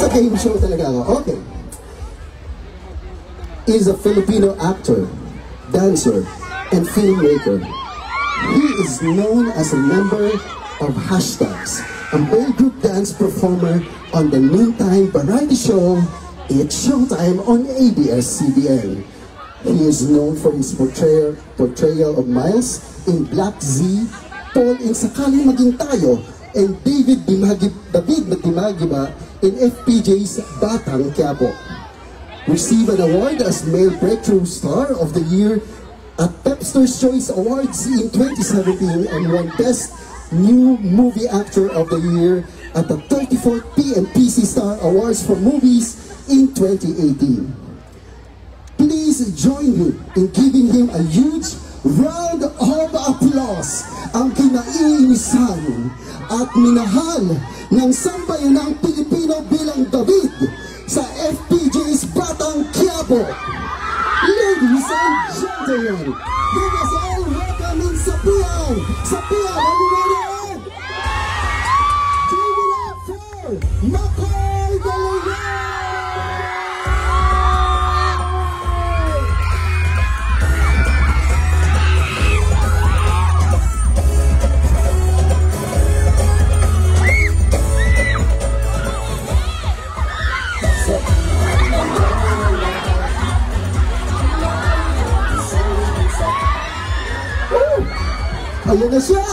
Naka-game show talaga ako. Okay. Is a Filipino actor, dancer, and filmmaker. He is known as a member of Hashtags, a male group dance performer on the noontime variety show It's Showtime on ABS-CBN. He is known for his portrayal of Miles in Black Z, Paul in Sakaling Maging Tayo, and David Dimagiba in FPJ's Batang Quiapo. Received an award as Male Breakthrough Star of the Year at Pepster's Choice Awards in 2017 and won Best New Movie Actor of the Year at the 34th PNPC Star Awards for Movies in 2018. Please join me in giving him a huge round of applause, ang kinaiinisan at minahal ng sambayanang Pilipino bilang David sa FPJ's Batang Quiapo. Ladies and gentlemen, give us all welcome in Sapian! Sapian, are you ready? Give it up for Makoy Dalayan! Ayan na siya!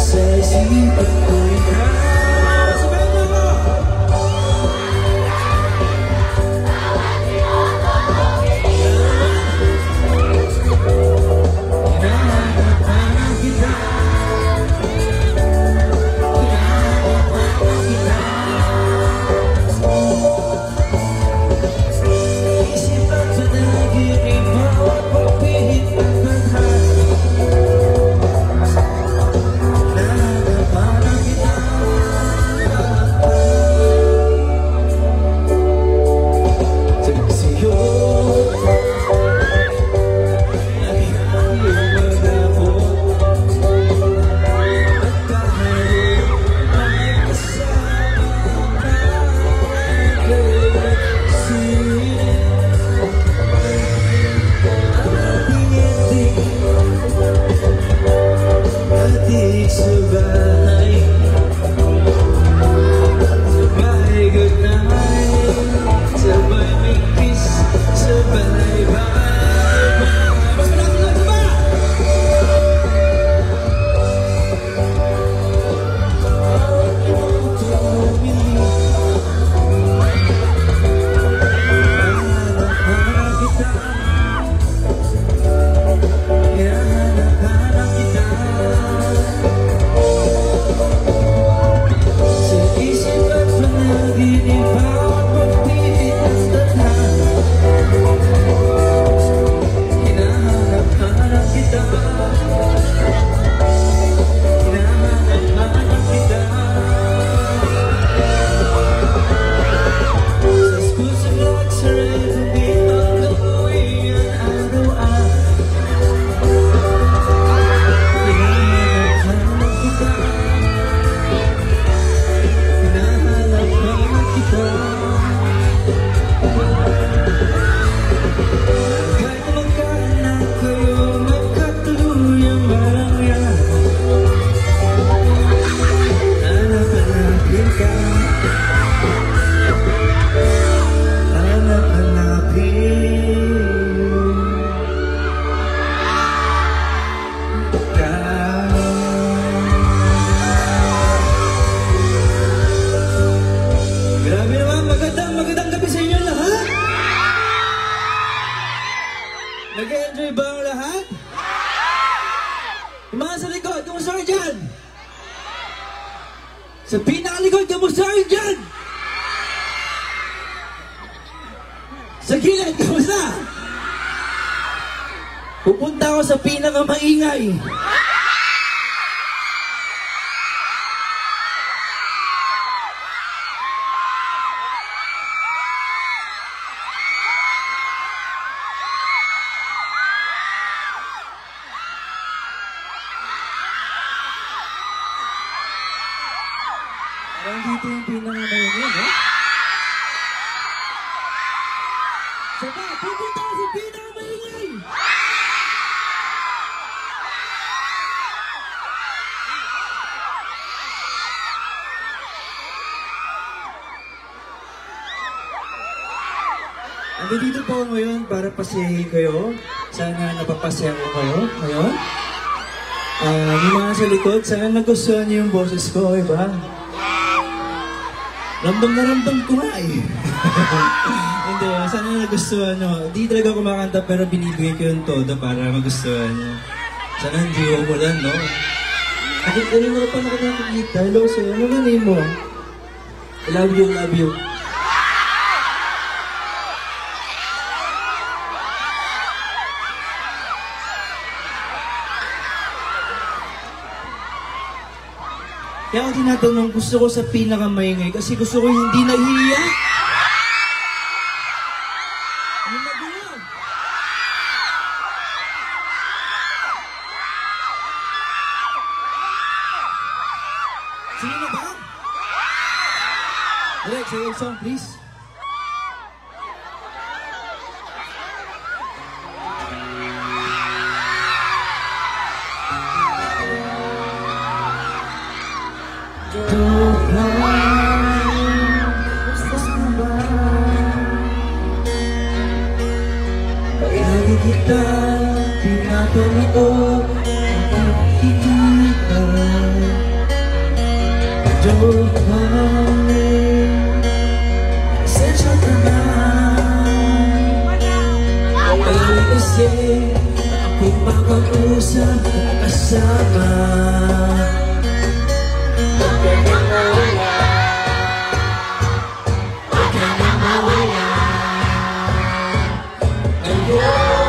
Sa isipan ko ikaw. Sabihin mo hinahanap kita. Isipan sa naginip mo at pagpihit ang tadhana. Nag-enjoy ba ang lahat? Yung mga sa likod, kamusta kayo dyan? Sa pinakalikod, kamusta kayo dyan? Sa gilid, kamusta? Pupunta ako sa pinakamaingay. Parang dito yung pinakamaingay, no? Saba, pupunta ako sa pinakamaingay! Nandito po ako ngayon para pasayahin kayo. Sana napapasaya ko kayo ngayon. Yung mga sa likod, sana nagustuhan niyo yung boses ko, iba? Ramdam na ramdam ko nga eh. Hindi, sana nagustuhan nyo. Hindi talaga kumakanta pero binibigay ko yung todo para magustuhan nyo. Sana hindi ko umulan, no? Ako na pa nakakakita. Hello sa'yo. Ano ba name mo? I love you, love you. Kaya ako tinatanong, gusto ko sa pinakamaingay kasi gusto ko hindi nahihiya. Yung magulo. Sige na ba? Alex, say your song please. Lagi kita tinatanong ko kasama. Huwag ka na mawala. Huwag ka na mawala. Ngayon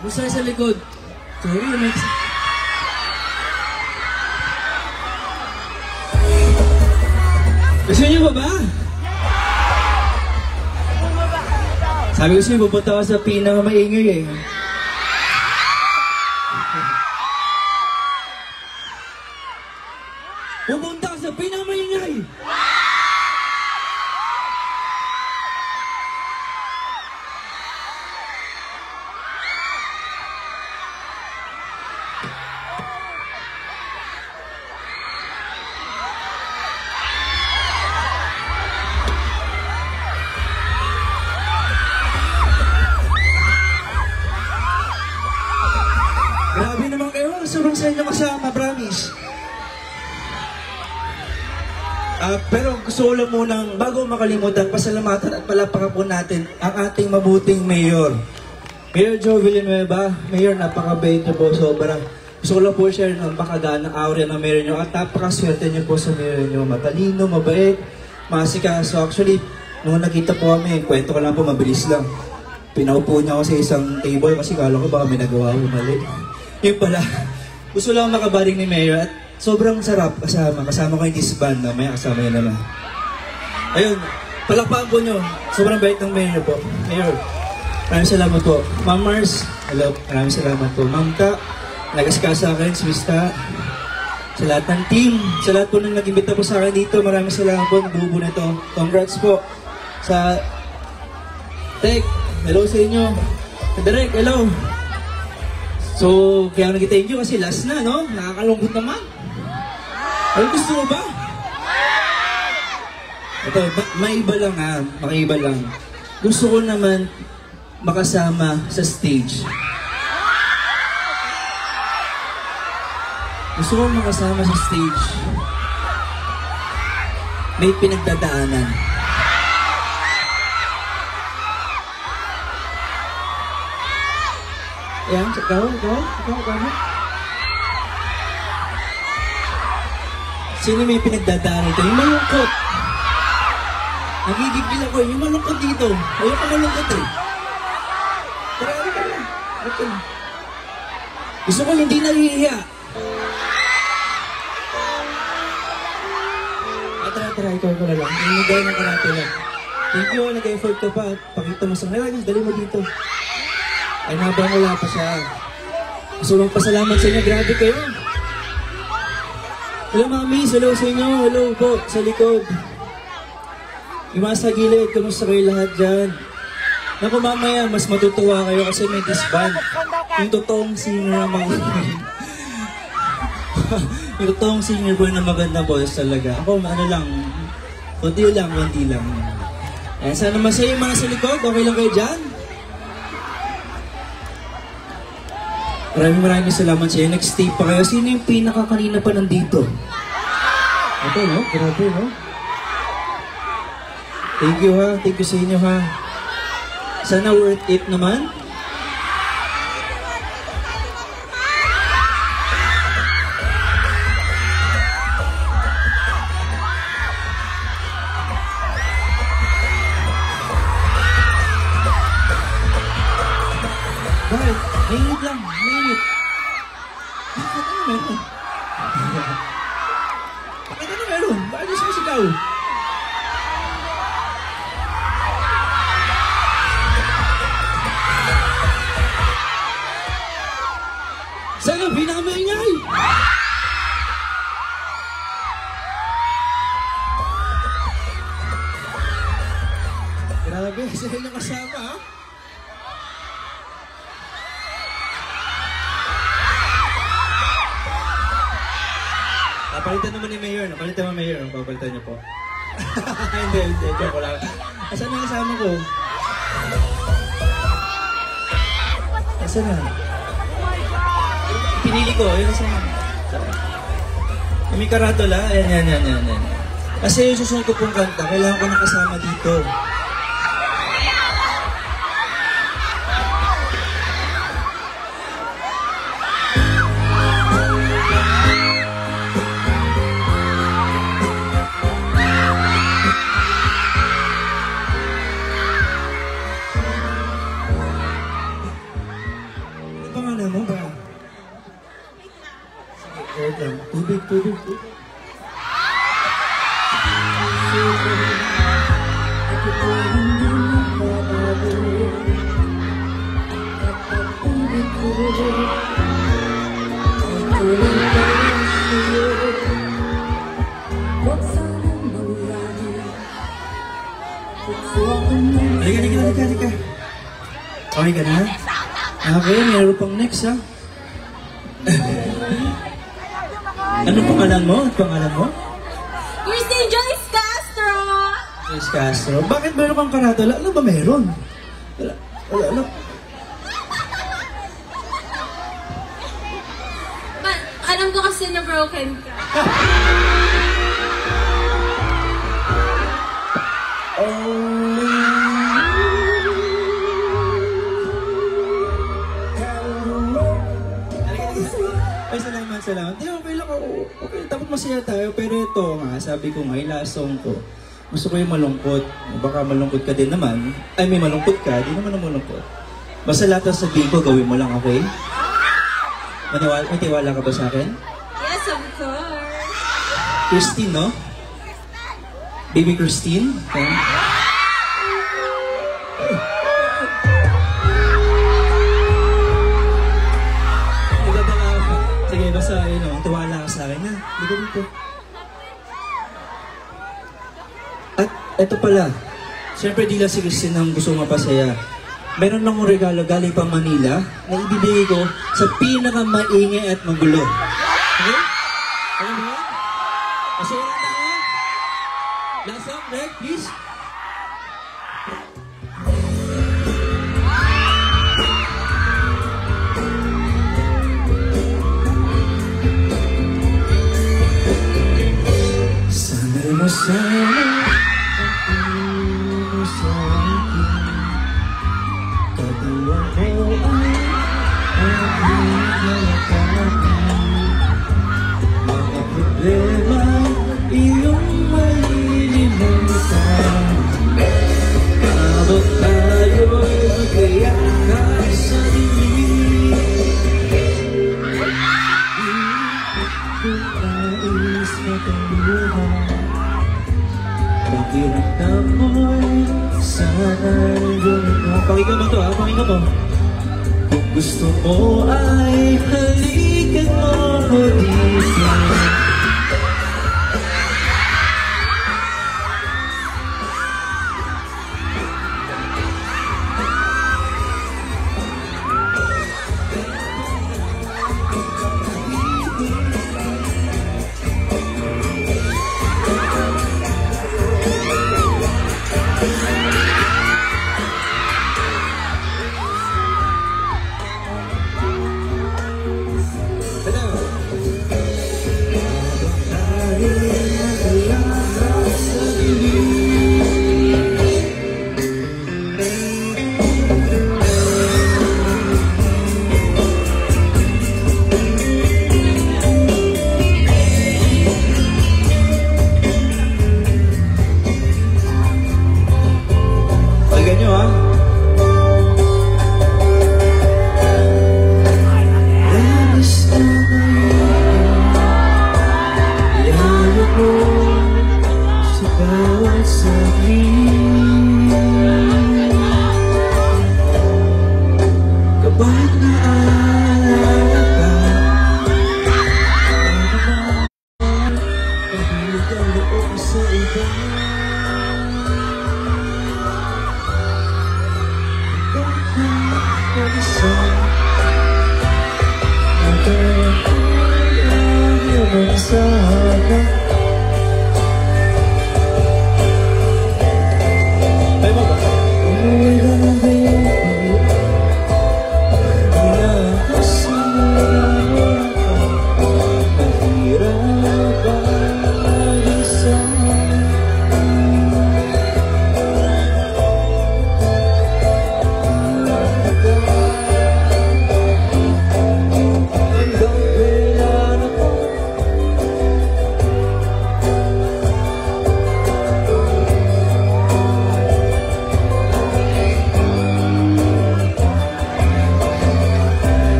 Busa sa likod. Sorry, next. Gusto niyo ba ba? Sabi ko sa'yo, pupunta ka sa pinakamaingay eh. Pupunta ka sa pinakamaingay! Grabe naman kayo, sobrang sa inyo kasama, promise. Pero gusto ko lang munang, bago makalimutan, pasalamatan at palapakan po natin ang ating mabuting mayor. Mayor Joe Villanueva, Mayor, napakabait niyo po, sobrang. Gusto ko lang po share ng bakaganang aura ng mayor niyo at napakaswerte niyo po sa mayor niyo. Matalino, mabait, masikaso. Actually, nung nakita po kami, kwento ko lang po, mabilis lang. Pinaupo niya ako sa isang table kasi kala ko baka may nagawa ko mali. Yung pala, gusto lang makabaring ni Mayor at sobrang sarap kasama ko yung disband na may kasama niya naman. Ayun, palakpakan po nyo. Sobrang bait ng Mayor po. Mayor, maraming salamat po. Ma'am Mars, hello, maraming salamat po. Ma'am Ta, nagaskasa akin, si Mista. Sa lahat ng team, sa lahat po nang nag-imbita po sa akin dito, maraming salamat po. Nabubo na ito. Congrats po sa Tek. Hello sa inyo. Direk, hello. So, kaya nag-thank you kasi last na, no? Nakakalungkot naman. Ay, gusto mo ba? Ito, maiba lang ha. Makiiba lang. gusto ko naman makasama sa stage. Gusto ko makasama sa stage. May pinagdadaanan. Yan, ikaw. Sino may pinagdadaanan ito? Yung malungkot. Nagigigil ako, yung malungkot dito. Ayoko malungkot eh. Tara, ano. Gusto ko hindi nahihiya. Tara, ikaw ko na lang. Inigay ng karate lang. Thank you, nag-effort ka pa. Pakita mo sa kanila, dali mo dito. Ay, habang wala pa siya. Gusto mong pasalamat sa inyo, grabe kayo. Hello, mami. Hello sa inyo. Hello po, sa likod. Yung mga sa gilid, kamusta kayo lahat dyan? Naku, mamaya, mas matutuwa kayo kasi may disband. Yung totoong singer na yung totoong singer boy na maganda boys talaga. Ako, ano lang, konti lang. Eh, sana masaya yung mga sa likod. Okay lang kayo dyan? Maraming salamat sa iyo. Nag-stay pa kayo. Sino yung pinaka-kanina pa nandito? Ito, no? Grabe, no? Thank you, ha? Thank you sa inyo, ha? Sana worth it naman. Bakit? Mainit lang. Mainit. Bakit ano meron? Bakit ano meron? Bakit gusto mo sigaw? Saan ang pinakamaingay? Grabe, sila yung kasama, ha? Napalitan naman ni Mayor. Napalitan mo, Mayor. Papalitan niyo po. Hindi. Joke ko lang. Asan na kasama ko? Asan na? Pinili ko. Ayun, asan na? May karatola. Ayan. Kasi yung susunod ko pong kanta, kailangan ko nakasama dito. Tubig. Halika. Okay ka na? Okay, meron pang next, ha? Anong pangalan mo? Christine Joyce Castro! Joyce Castro. Bakit meron kang karatola? Ano ba meron? Wala. Alam ko kasi na broken ka. Salamat. Di, okay lang ako. Okay, dapat masaya tayo. Pero ito nga, sabi ko nga, yung last song ko, gusto ko yung malungkot. Baka malungkot ka din naman. Ay, may malungkot ka, di naman ang malungkot. Basta lahat ng sabihin ko, gawin mo lang, okay? May tiwala ka ba sa akin? Yes, of course. Christine, no? Baby Christine? Okay. Sige, basta, tiwala ka sa akin, ha? Dito. At eto pala, siyempre di lang si Christine ang gusto mapasaya. Meron lang akong regalo galing pa Manila na ibibigay ko sa pinakamaingay at magulo. Okay? Ano ba? Masaya lang tayo? Last song, Greg, please. Mga problema iyong malilimutan. Habang tayo'y magkayakap sa dilim, nais matuluhan. Pakiramdam mo'y sana'y gawin mo. Pakinggan mo to ha, pakinggan mo. Kung gusto mo ay halikan mo ko dito.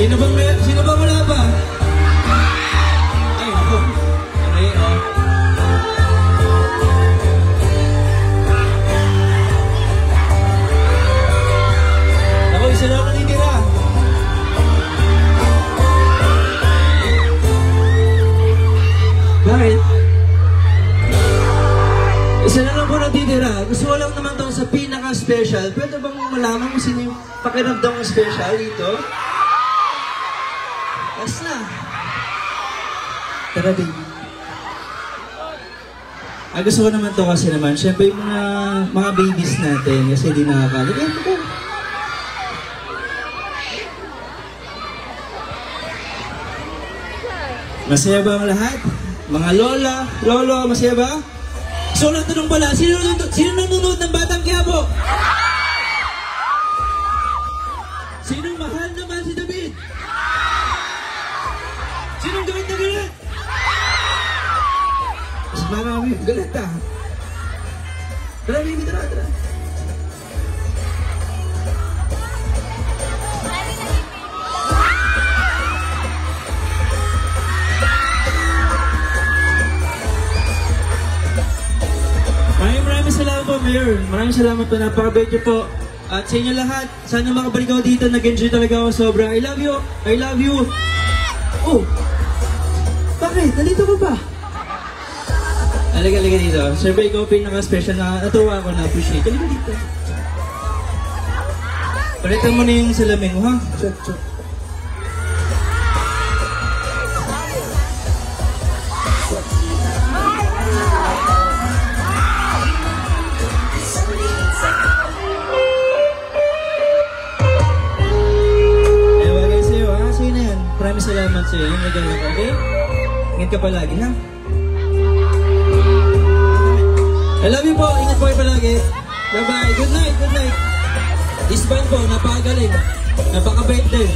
Sino ba wala pa? Ay, ako. Okay, oh. Ako, isa lang natitira. Bakit? Isa na lang po natitira. Gusto ko lang naman itong sa pinaka-special. Pwede bang malaman kung sino yung pakiramdam ng special dito? Yes na. Tara, baby. Gusto ko naman to kasi naman, syempre yung mga babies natin kasi di nakakala. Masaya ba ang lahat? Mga lola, lolo, masaya ba? So, nagtanong pala, sino nanonood ng Batang Quiapo? Sinong mahal naman si David? Sinong galit na galit? Mas marami galit ah. Tara, baby, tara. Maraming salamat po, Mayor. Maraming salamat po. Napakabait niyo po. At sa inyo lahat, sana makabalik ako dito. Nag-enjoy talaga ako sobra. I love you. I love you. Oh, bakit? Nandito ka ba? Halika dito. Siyempre, ikaw pinaka-special na natuwa ako na appreciate. Halika dito. Palitan mo na yung salamin mo, ha? Check. Bagay sa'yo, ha? Sa'yo na yan. Maraming salamat sa'yo. Yung regalo ko, okay? Ingat ka palagi, ha? I love you po. Ingat po kayo palagi. Bye-bye. Good night. Isban po. Napakagaling. Napakabait din.